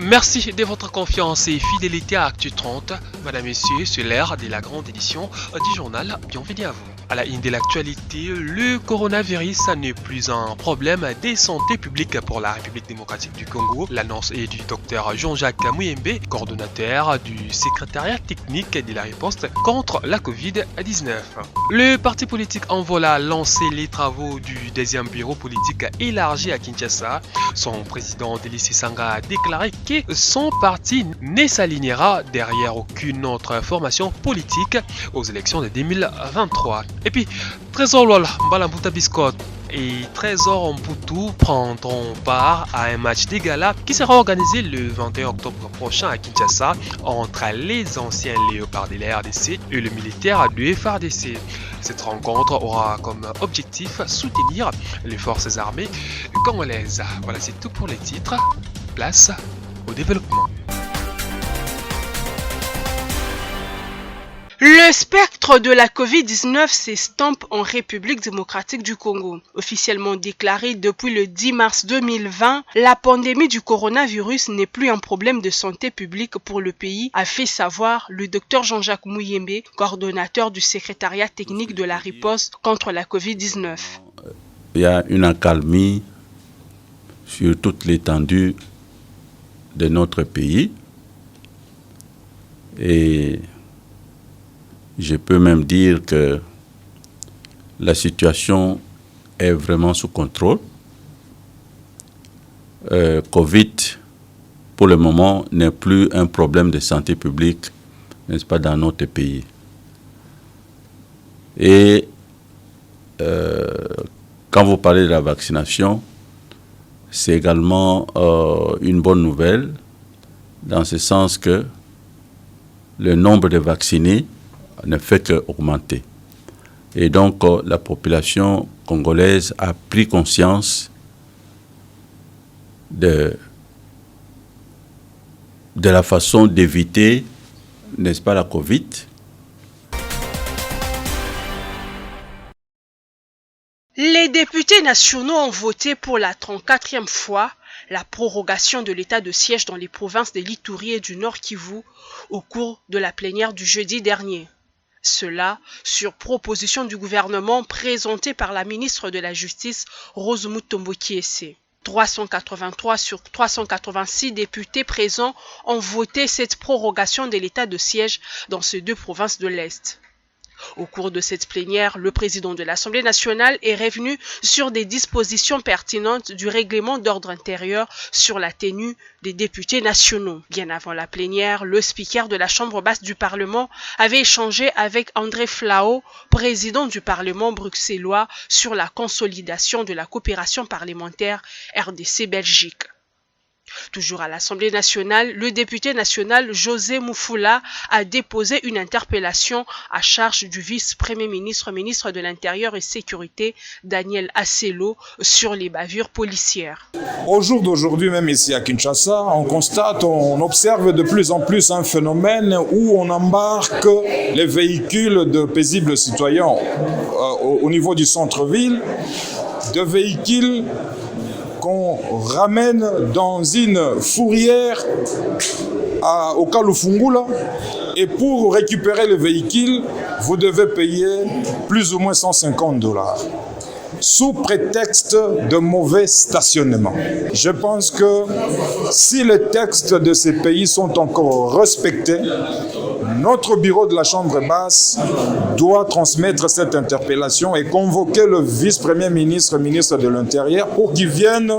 Merci de votre confiance et fidélité à Actu 30. Madame, Messieurs, c'est l'heure de la grande édition du journal. Bienvenue à vous. À la une de l'actualité, le coronavirus n'est plus un problème de santé publique pour la République démocratique du Congo. L'annonce est du docteur Jean-Jacques Muyembe, coordonnateur du secrétariat technique de la riposte contre la Covid-19. Le parti politique Envola a lancé les travaux du deuxième bureau politique élargi à Kinshasa. Son président Délice Sanga a déclaré que son parti ne s'alignera derrière aucune autre formation politique aux élections de 2023. Et puis, Trésor Lola, Mbalambuta Biscotte et Trésor Mputu prendront part à un match de gala qui sera organisé le 21 octobre prochain à Kinshasa entre les anciens léopards de la RDC et le militaire du FARDC. Cette rencontre aura comme objectif soutenir les forces armées congolaises. Voilà, c'est tout pour les titres. Place au développement. Le spectre de la Covid-19 s'estompe en République démocratique du Congo. Officiellement déclaré depuis le 10 mars 2020, la pandémie du coronavirus n'est plus un problème de santé publique pour le pays, a fait savoir le docteur Jean-Jacques Muyembe, coordonnateur du secrétariat technique de la riposte contre la Covid-19. Il y a une accalmie sur toute l'étendue de notre pays et je peux même dire que la situation est vraiment sous contrôle. Covid, pour le moment, n'est plus un problème de santé publique, n'est-ce pas, dans notre pays. Et quand vous parlez de la vaccination, c'est également une bonne nouvelle, dans ce sens que le nombre de vaccinés ne fait qu'augmenter. Et donc, la population congolaise a pris conscience de la façon d'éviter, n'est-ce pas, la Covid. Les députés nationaux ont voté pour la 34e fois la prorogation de l'état de siège dans les provinces de l'Ituri et du Nord Kivu au cours de la plénière du jeudi dernier. Cela sur proposition du gouvernement présenté par la ministre de la Justice, Rose Mutombo Kiese. 383 sur 386 députés présents ont voté cette prorogation de l'état de siège dans ces deux provinces de l'Est. Au cours de cette plénière, le président de l'Assemblée nationale est revenu sur des dispositions pertinentes du règlement d'ordre intérieur sur la tenue des députés nationaux. Bien avant la plénière, le speaker de la Chambre basse du Parlement avait échangé avec André Flao, président du Parlement bruxellois, sur la consolidation de la coopération parlementaire RDC-Belgique. Toujours à l'Assemblée nationale, le député national José Moufoula a déposé une interpellation à charge du vice-premier ministre, ministre de l'Intérieur et Sécurité, Daniel Asselo, sur les bavures policières. Au jour d'aujourd'hui, même ici à Kinshasa, on observe de plus en plus un phénomène où on embarque les véhicules de paisibles citoyens au niveau du centre-ville, de véhicules qu'on ramène dans une fourrière au Kalufungula, et pour récupérer le véhicule, vous devez payer plus ou moins $150 sous prétexte de mauvais stationnement. Je pense que si les textes de ces pays sont encore respectés, notre bureau de la Chambre basse doit transmettre cette interpellation et convoquer le vice-premier ministre, ministre de l'Intérieur, pour qu'il vienne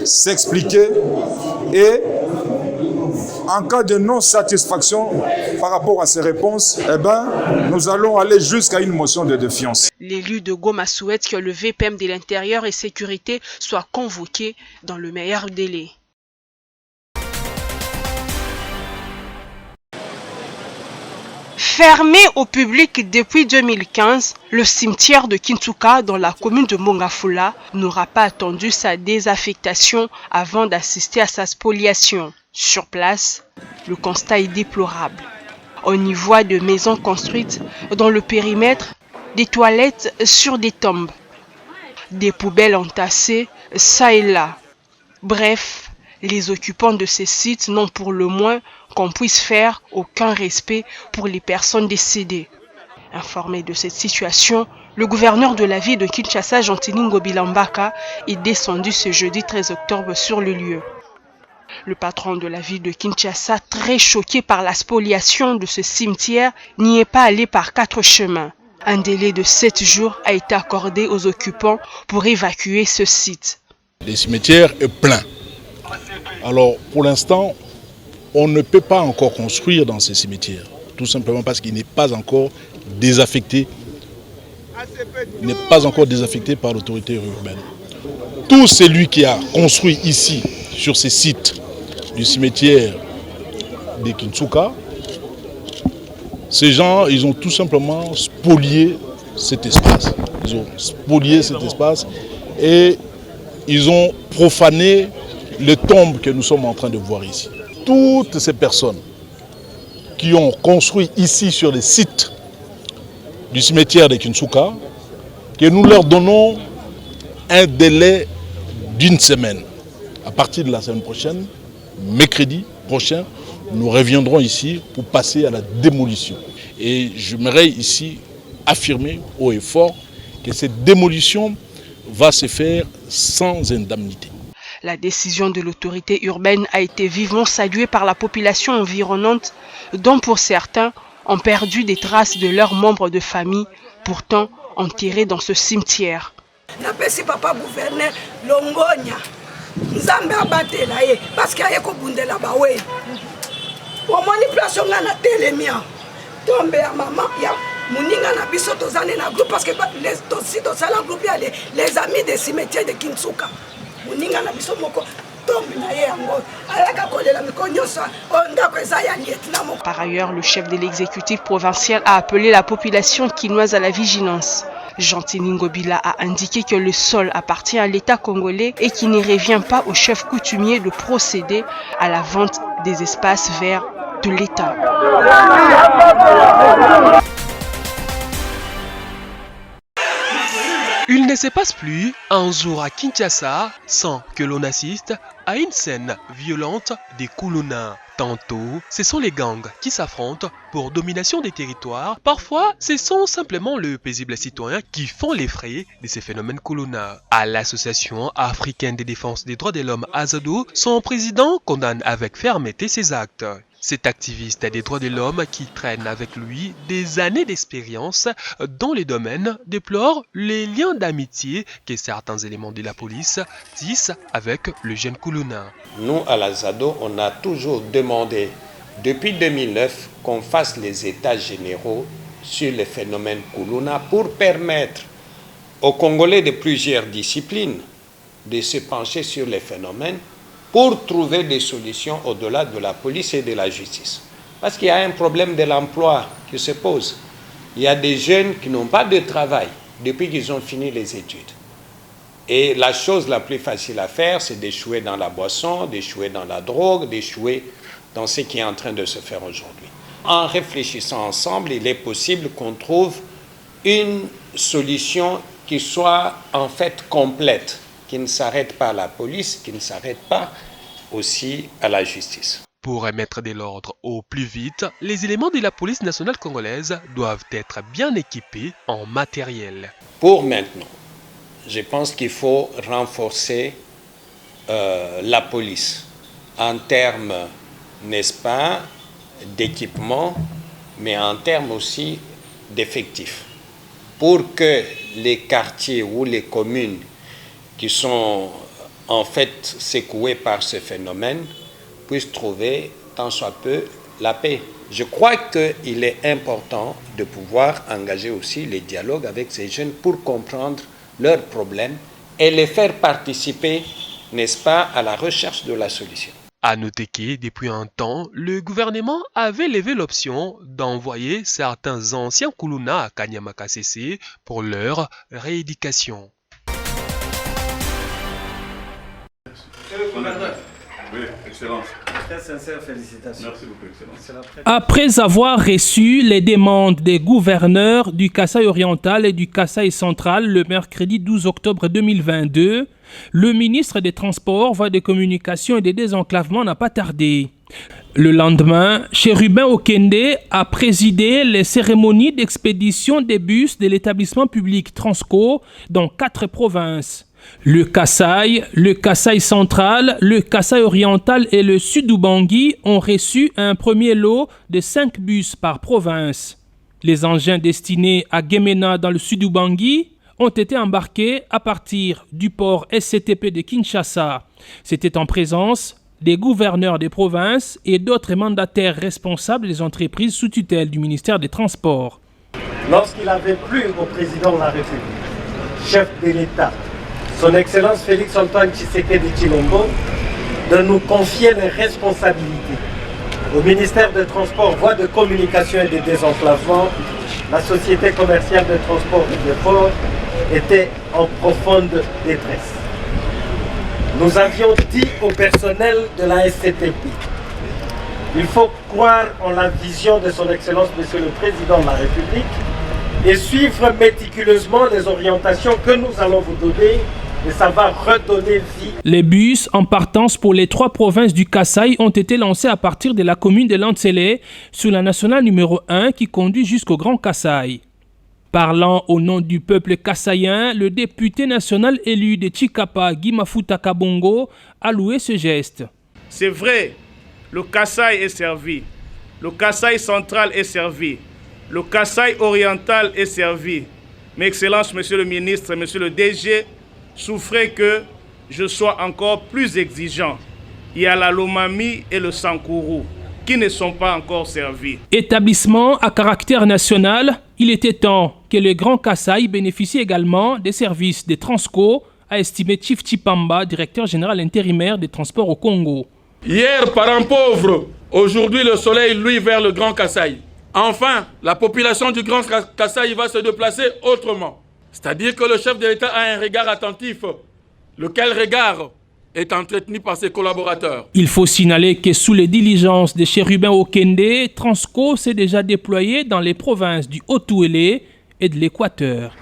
s'expliquer et en cas de non-satisfaction par rapport à ces réponses, nous allons aller jusqu'à une motion de défiance. L'élu de Goma souhaite que le VPM de l'Intérieur et Sécurité soit convoqué dans le meilleur délai. Fermé au public depuis 2015, le cimetière de Kintuka dans la commune de Mongafula n'aura pas attendu sa désaffectation avant d'assister à sa spoliation. Sur place, le constat est déplorable. On y voit de maisons construites dans le périmètre, des toilettes sur des tombes, des poubelles entassées ça et là. Bref, Les occupants de ces sites n'ont pour le moins qu'on puisse faire aucun respect pour les personnes décédées. Informé de cette situation, le gouverneur de la ville de Kinshasa, Gentili Ngobila Mbaka, est descendu ce jeudi 13 octobre sur le lieu. Le patron de la ville de Kinshasa, très choqué par la spoliation de ce cimetière, n'y est pas allé par 4 chemins. Un délai de 7 jours a été accordé aux occupants pour évacuer ce site. Le cimetière est plein. Alors, pour l'instant, on ne peut pas encore construire dans ces cimetières. Tout simplement parce qu'il n'est pas encore désaffecté. Il n'est pas encore désaffecté par l'autorité urbaine. Tout celui qui a construit ici, sur ces sites du cimetière de Kinshasa, ces gens, ils ont tout simplement spolié cet espace. Ils ont spolié cet espace et ils ont profané les tombes que nous sommes en train de voir ici. Toutes ces personnes qui ont construit ici sur les sites du cimetière de Kinshasa, que nous leur donnons un délai d'1 semaine. À partir de la semaine prochaine, mercredi prochain, nous reviendrons ici pour passer à la démolition. Et j'aimerais ici affirmer haut et fort que cette démolition va se faire sans indemnité. La décision de l'autorité urbaine a été vivement saluée par la population environnante, dont pour certains ont perdu des traces de leurs membres de famille, pourtant enterrés dans ce cimetière. Napesi papa gouverneur Longonya Nzambe abatela ye parce qu'il y a kobundela bawe. Omoni place nga na telemia. Tombe ya maman ya muninga na biso tozane na groupe parce que les dossiers de sala groupe ya les amis des cimetières de Kinshasa. Muninga na biso moko tombe na ye yango. Alaka kolela mikonyosa ondako eza ya lieutenant. Par ailleurs, le chef de l'exécutif provincial a appelé la population quinoise à la vigilance. Gentili Ngobila a indiqué que le sol appartient à l'État congolais et qu'il ne revient pas au chef coutumier de procéder à la vente des espaces verts de l'État. Il ne se passe plus un jour à Kinshasa sans que l'on assiste à une scène violente des Kuluna. Tantôt, ce sont les gangs qui s'affrontent pour domination des territoires. Parfois, ce sont simplement les paisibles citoyens qui font les frais de ces phénomènes Kuluna. À l'Association africaine de défense des droits de l'homme Azado, son président condamne avec fermeté ces actes. Cet activiste des droits de l'homme qui traîne avec lui des années d'expérience dans les domaines déplore les liens d'amitié que certains éléments de la police tissent avec le jeune Kuluna. Nous, à l'Azado, on a toujours demandé, depuis 2009, qu'on fasse les états généraux sur les phénomènes Kuluna pour permettre aux Congolais de plusieurs disciplines de se pencher sur les phénomènes pour trouver des solutions au-delà de la police et de la justice. Parce qu'il y a un problème de l'emploi qui se pose. Il y a des jeunes qui n'ont pas de travail depuis qu'ils ont fini les études. Et la chose la plus facile à faire, c'est d'échouer dans la boisson, d'échouer dans la drogue, d'échouer dans ce qui est en train de se faire aujourd'hui. En réfléchissant ensemble, il est possible qu'on trouve une solution qui soit en fait complète, qui ne s'arrête pas à la police, qui ne s'arrête pas aussi à la justice. Pour remettre de l'ordre au plus vite, les éléments de la police nationale congolaise doivent être bien équipés en matériel. Pour maintenant, je pense qu'il faut renforcer la police en termes, n'est-ce pas, d'équipement, mais en termes aussi d'effectifs. Pour que les quartiers ou les communes qui sont en fait secoués par ce phénomène puissent trouver tant soit peu la paix. Je crois qu'il est important de pouvoir engager aussi les dialogues avec ces jeunes pour comprendre leurs problèmes et les faire participer, n'est-ce pas, à la recherche de la solution. À noter que, depuis un temps, le gouvernement avait levé l'option d'envoyer certains anciens Kuluna à Kanyamakasese pour leur rééducation. Oui, excellence. Très sincère félicitations. Merci beaucoup, excellence. Après avoir reçu les demandes des gouverneurs du Kasaï oriental et du Kasaï central le mercredi 12 octobre 2022, Le ministre des Transports, Voies de Communication et des Désenclavements n'a pas tardé. Le lendemain, Chérubin Okende a présidé les cérémonies d'expédition des bus de l'établissement public Transco dans 4 provinces. Le Kasaï central, le Kasaï oriental et le Sud-Ubangui ont reçu un premier lot de 5 bus par province. Les engins destinés à Gemena dans le Sud-Ubangui ont été embarqués à partir du port SCTP de Kinshasa. C'était en présence des gouverneurs des provinces et d'autres mandataires responsables des entreprises sous tutelle du ministère des Transports. Lorsqu'il avait plu au président de la République, chef de l'État, son Excellence Félix Antoine Tshisekedi Tshilombo, de nous confier les responsabilités au ministère des Transports, Voies de Communication et des Désenclavements, la société commerciale de transport et de port était en profonde détresse. Nous avions dit au personnel de la SCTP, il faut croire en la vision de son Excellence Monsieur le Président de la République et suivre méticuleusement les orientations que nous allons vous donner et ça va redonner vie. Les bus en partance pour les 3 provinces du Kasaï ont été lancés à partir de la commune de Lantsele sur la nationale numéro 1 qui conduit jusqu'au Grand Kasaï. Parlant au nom du peuple kassaïen, le député national élu de Tshikapa, Guy Mafuta Kabongo, a loué ce geste. C'est vrai, le Kasaï est servi, le Kasaï central est servi, le Kasaï oriental est servi. Mais Excellence, Monsieur le ministre, Monsieur le DG, souffrez que je sois encore plus exigeant. Il y a la Lomami et le Sankourou qui ne sont pas encore servis. Établissement à caractère national, il était temps que le Grand Kasaï bénéficie également des services de Transco, a estimé Chief Chipamba, directeur général intérimaire des transports au Congo. Hier, parents pauvres, aujourd'hui le soleil luit vers le Grand Kasaï. Enfin, la population du Grand Kasaï va se déplacer autrement. C'est-à-dire que le chef de l'État a un regard attentif, lequel regard est entretenu par ses collaborateurs. Il faut signaler que sous les diligences de Chérubin Okende, Transco s'est déjà déployé dans les provinces du Haut-Touélé et de l'Équateur.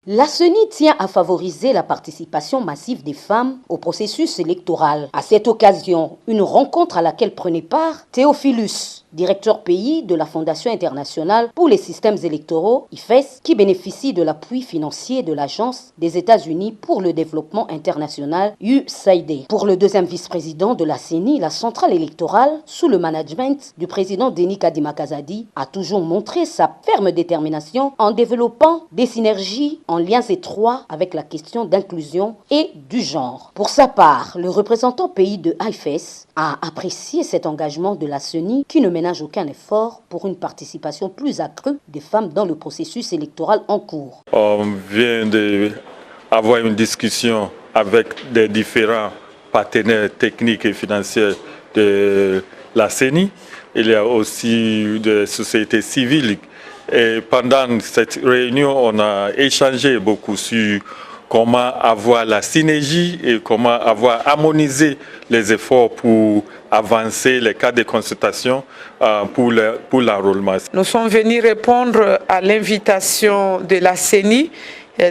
La CENI tient à favoriser la participation massive des femmes au processus électoral. À cette occasion, une rencontre à laquelle prenait part Théophilus, directeur pays de la Fondation internationale pour les systèmes électoraux, IFES, qui bénéficie de l'appui financier de l'Agence des États-Unis pour le développement international, USAID. Pour le deuxième vice-président de la CENI, la centrale électorale, sous le management du président Denis Kadima Kazadi, a toujours montré sa ferme détermination en développant des synergies en liens étroits avec la question d'inclusion et du genre. Pour sa part, le représentant pays de IFES a apprécié cet engagement de la CENI qui ne ménage aucun effort pour une participation plus accrue des femmes dans le processus électoral en cours. On vient d'avoir une discussion avec les différents partenaires techniques et financiers de la CENI. Il y a aussi des sociétés civiles. Et pendant cette réunion, on a échangé beaucoup sur comment avoir la synergie et comment avoir harmonisé les efforts pour avancer les cas de consultation pour l'enrôlement. Nous sommes venus répondre à l'invitation de la CENI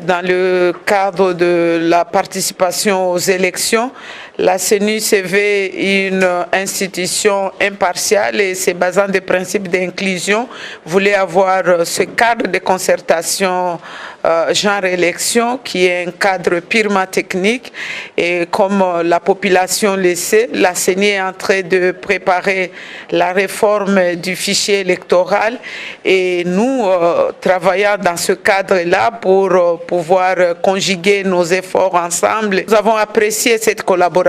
dans le cadre de la participation aux élections. La CENI se veut une institution impartiale et se basant des principes d'inclusion, voulait avoir ce cadre de concertation genre-élection qui est un cadre purement technique. Et comme la population le sait, la CENI est en train de préparer la réforme du fichier électoral et nous travaillons dans ce cadre-là pour pouvoir conjuguer nos efforts ensemble. Nous avons apprécié cette collaboration.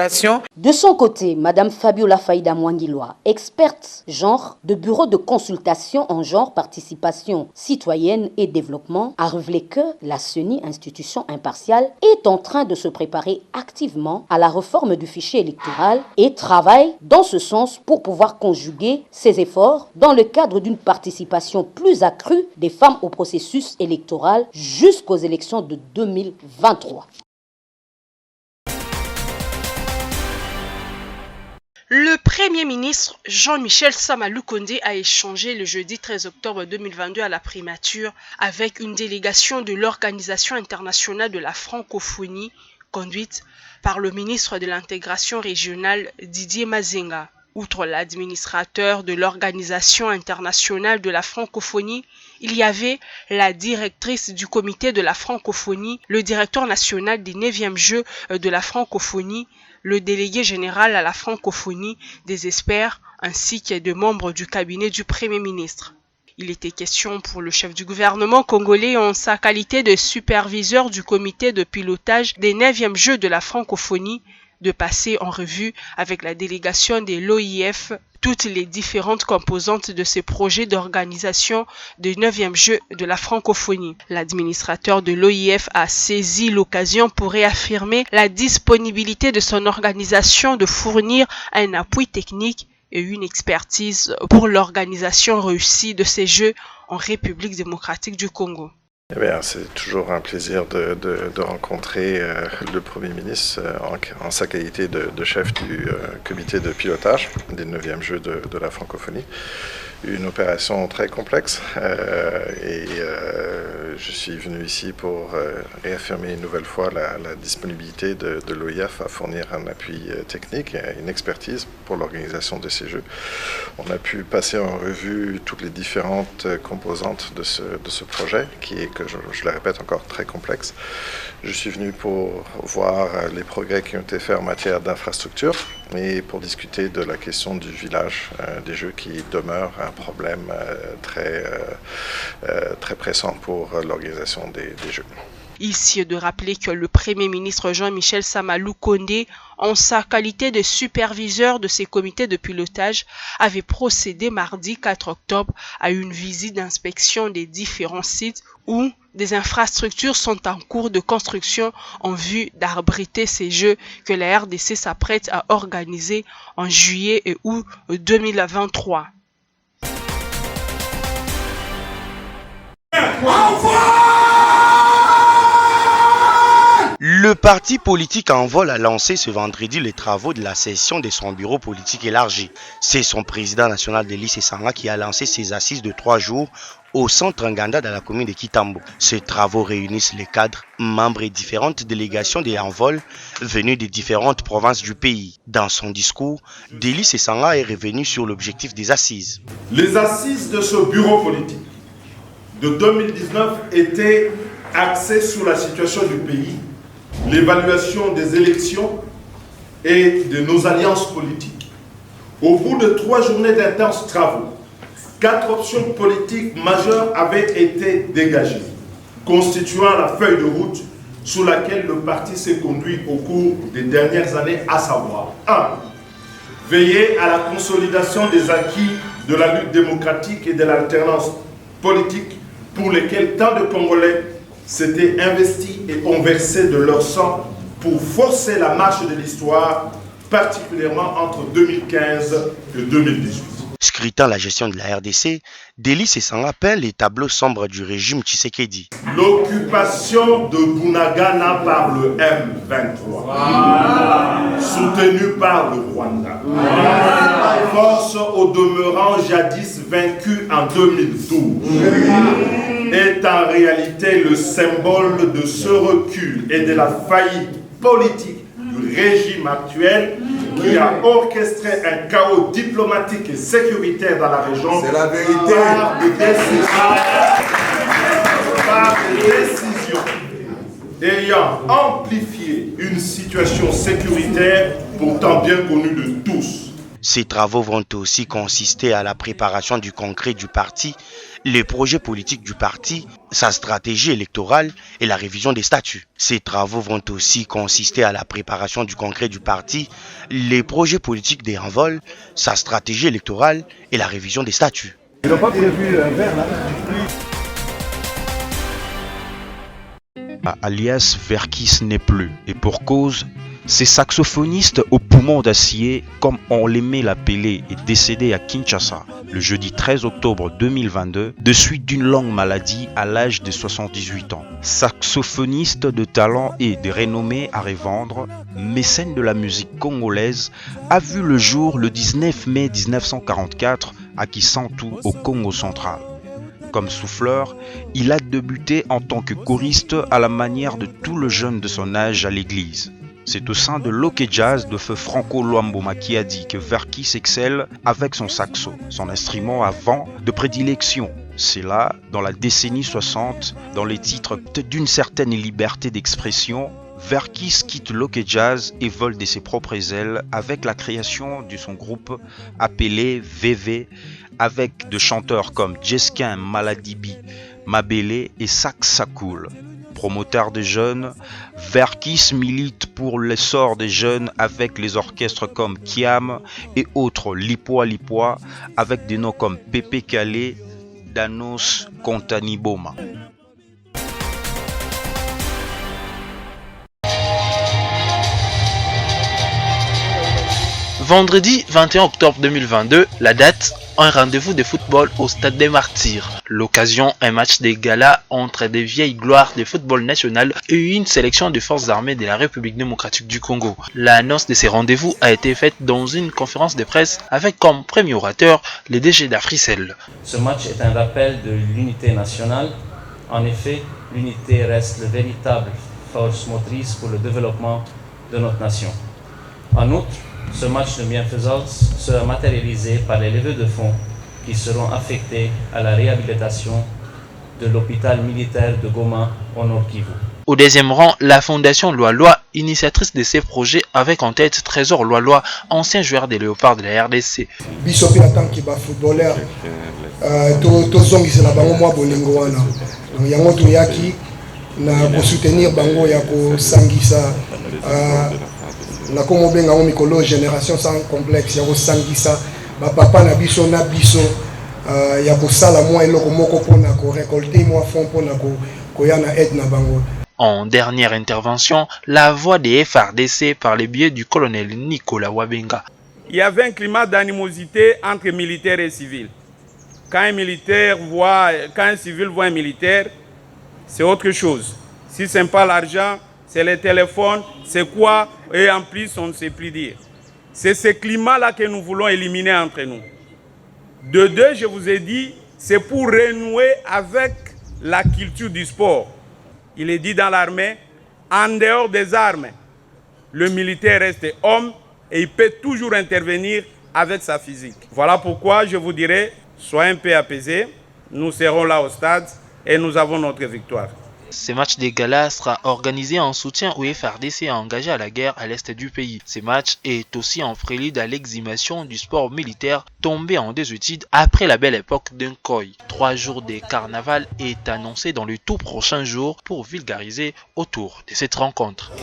De son côté, Madame Fabiola Faïda Mwangiloa, experte genre de bureau de consultation en genre, participation citoyenne et développement, a révélé que la CENI, institution impartiale, est en train de se préparer activement à la réforme du fichier électoral et travaille dans ce sens pour pouvoir conjuguer ses efforts dans le cadre d'une participation plus accrue des femmes au processus électoral jusqu'aux élections de 2023. Le Premier ministre Jean-Michel Sama Lukonde a échangé le jeudi 13 octobre 2022 à la primature avec une délégation de l'Organisation internationale de la francophonie conduite par le ministre de l'intégration régionale Didier Mazenga. Outre l'administrateur de l'Organisation internationale de la francophonie, il y avait la directrice du comité de la francophonie, le directeur national des 9e Jeux de la francophonie, le délégué général à la francophonie, des experts ainsi que des membres du cabinet du Premier ministre. Il était question pour le chef du gouvernement congolais en sa qualité de superviseur du comité de pilotage des 9e Jeux de la francophonie de passer en revue avec la délégation de l'OIF toutes les différentes composantes de ce projet d'organisation des 9e Jeux de la francophonie. L'administrateur de l'OIF a saisi l'occasion pour réaffirmer la disponibilité de son organisation de fournir un appui technique et une expertise pour l'organisation réussie de ces Jeux en République démocratique du Congo. Eh bien, c'est toujours un plaisir de rencontrer le Premier ministre en sa qualité de chef du comité de pilotage des 9e Jeux de la francophonie. Une opération très complexe et je suis venu ici pour réaffirmer une nouvelle fois la disponibilité de l'OIF à fournir un appui technique et une expertise pour l'organisation de ces Jeux. On a pu passer en revue toutes les différentes composantes de ce projet qui est, que je le répète, encore très complexe. Je suis venu pour voir les progrès qui ont été faits en matière d'infrastructure et pour discuter de la question du village des Jeux qui demeure un problème très pressant pour l'organisation des Jeux. Ici de rappeler que le Premier ministre Jean-Michel Sama Lukonde, en sa qualité de superviseur de ces comités de pilotage, avait procédé mardi 4 octobre à une visite d'inspection des différents sites où des infrastructures sont en cours de construction en vue d'abriter ces Jeux que la RDC s'apprête à organiser en juillet et août 2023. Le parti politique Envol a lancé ce vendredi les travaux de la session de son bureau politique élargi. C'est son président national Délice Esanga qui a lancé ses assises de 3 jours au centre Nganda dans la commune de Kitambo. Ces travaux réunissent les cadres, membres et différentes délégations des Envol venus des différentes provinces du pays. Dans son discours, Délice Esanga est revenu sur l'objectif des assises. Les assises de ce bureau politique de 2019 étaient axées sur la situation du pays, l'évaluation des élections et de nos alliances politiques. Au bout de 3 journées d'intenses travaux, 4 options politiques majeures avaient été dégagées, constituant la feuille de route sur laquelle le parti s'est conduit au cours des dernières années, à savoir 1. Veiller à la consolidation des acquis de la lutte démocratique et de l'alternance politique pour lesquels tant de Congolais s'étaient investis et ont versé de leur sang pour forcer la marche de l'histoire, particulièrement entre 2015 et 2018. Scrutant la gestion de la RDC, Délice Esanga peint les tableaux sombres du régime Tshisekedi. L'occupation de Bunagana par le M23, soutenu par le Rwanda, force au demeurant jadis vaincue en 2012, est en réalité le symbole de ce recul et de la faillite politique du régime actuel qui a orchestré un chaos diplomatique et sécuritaire dans la région. C'est la vérité. Par des décisions ayant amplifié une situation sécuritaire pourtant bien connue de tous. Ces travaux vont aussi consister à la préparation du concret du parti, les projets politiques du parti, sa stratégie électorale et la révision des statuts. Ces travaux vont aussi consister à la préparation du concret du parti, les projets politiques des Envol, sa stratégie électorale et la révision des statuts. Ils n'ont pas prévu un verre là? Alias Verkis n'est plus, et pour cause, Ces saxophonistes au poumon d'acier, comme on l'aimait l'appeler, est décédé à Kinshasa le jeudi 13 octobre 2022 de suite d'une longue maladie à l'âge de 78 ans. Saxophoniste de talent et de renommée à revendre, mécène de la musique congolaise, a vu le jour le 19 mai 1944 à Kisantu au Congo central. Comme souffleur, il a débuté en tant que choriste à la manière de tout le jeune de son âge à l'église. C'est au sein de l'Ok Jazz de feu Franco Luamboma qui a dit que Verkis excelle avec son saxo, son instrument à vent de prédilection. C'est là, dans la décennie 60, dans les titres d'une certaine liberté d'expression, Verkis quitte l'Ok Jazz et vole de ses propres ailes avec la création de son groupe appelé VV, avec de chanteurs comme Jeskin Maladibi, Mabele et Sax Sakoul. Promoteur des jeunes, Verkis milite pour l'essor des jeunes avec les orchestres comme Kiam et autres Lipoa avec des noms comme Pepe Kale, Danos Kontaniboma. Vendredi 21 octobre 2022, la date, un rendez-vous de football au Stade des Martyrs. L'occasion, un match de gala entre des vieilles gloires du football national et une sélection de forces armées de la République démocratique du Congo. L'annonce de ces rendez-vous a été faite dans une conférence de presse avec comme premier orateur le DG d'Africell. Ce match est un rappel de l'unité nationale. En effet, l'unité reste la véritable force motrice pour le développement de notre nation. En outre, ce match de bienfaisance sera matérialisé par les levées de fonds qui seront affectés à la réhabilitation de l'hôpital militaire de Goma au Nord Kivu. Au deuxième rang, la Fondation Loaloa, initiatrice de ces projets avec en tête Trésor Loaloa, ancien joueur des Léopards de la RDC. Bisopi en tant que footballeur, tozongisa na bango mwa bolingo wana. Yango toyaki na ko soutenir bango ya ko sangisa na komo benga o mikolo génération sans complexe ya ko sangisa ba papa na biso ya ko sala mwa eloko moko pona ko récolter mwa fond pona ko ya na aide na bango. En dernière intervention, la voix des FARDC par le biais du colonel Nicolas Wabenga. Il y avait un climat d'animosité entre militaires et civils. Quand un civil voit un militaire, c'est autre chose. Si ce n'est pas l'argent, c'est les téléphones, c'est quoi, et en plus on ne sait plus dire. C'est ce climat-là que nous voulons éliminer entre nous. De deux, je vous ai dit, c'est pour renouer avec la culture du sport. Il est dit dans l'armée, en dehors des armes, le militaire reste homme et il peut toujours intervenir avec sa physique. Voilà pourquoi je vous dirais, soyez un peu apaisés, nous serons là au stade et nous avons notre victoire. Ce match de gala sera organisé en soutien au FARDC engagé à la guerre à l'est du pays. Ce match est aussi en prélude à l'exhumation du sport militaire tombé en désuétude après la belle époque d'un COI. 3 jours de carnaval est annoncé dans le tout prochain jour pour vulgariser autour de cette rencontre.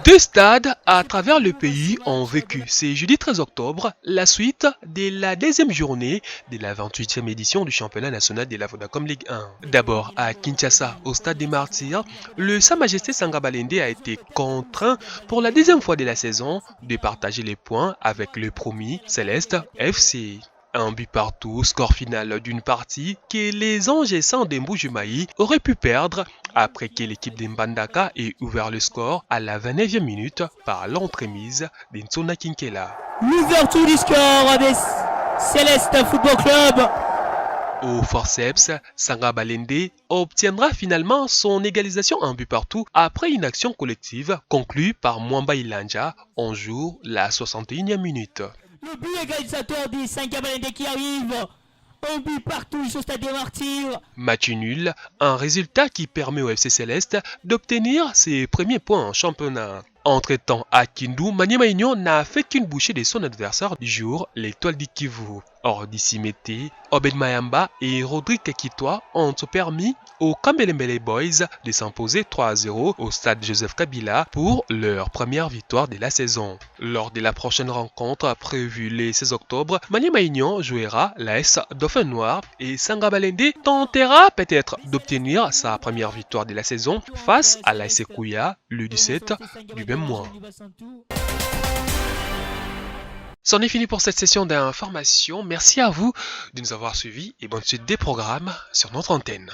Deux stades à travers le pays ont vécu ce jeudi 13 octobre la suite de la deuxième journée de la 28e édition du championnat national de la Vodacom Ligue 1. D'abord à Kinshasa, au stade des Martyrs, le Sa Majesté Sanga Balende a été contraint pour la deuxième fois de la saison de partager les points avec le promis Céleste FC. Un but partout, score final d'une partie que les Anges sans d'Emboujumaï auraient pu perdre après que l'équipe d'Mbandaka ait ouvert le score à la 29e minute par l'entremise d'Nsona Kinkela. L'ouverture du score avec Céleste Football Club. Au forceps, Sanga Balende obtiendra finalement son égalisation en but partout après une action collective conclue par Mwamba Ilanja en jour la 61e minute. Le but égalisateur des Sanga Balende qui arrive. Un but partout sur le stade des Martyrs. Match nul, un résultat qui permet au FC Céleste d'obtenir ses premiers points en championnat. Entre-temps, à Kindu, Maniema Union n'a fait qu'une bouchée de son adversaire du jour, l'Étoile du Kivu. Ordi Mété, Obed Mayamba et Rodrigue Kekitoa ont permis aux Kambelembele Boys de s'imposer 3-0 au stade Joseph Kabila pour leur première victoire de la saison. Lors de la prochaine rencontre prévue le 16 octobre, Maniema Union jouera l'AS Dauphin Noir et Sanga Balende tentera peut-être d'obtenir sa première victoire de la saison face à l'AS Kouya le 17 du même mois. C'en est fini pour cette session d'information. Merci à vous de nous avoir suivis et bonne suite des programmes sur notre antenne.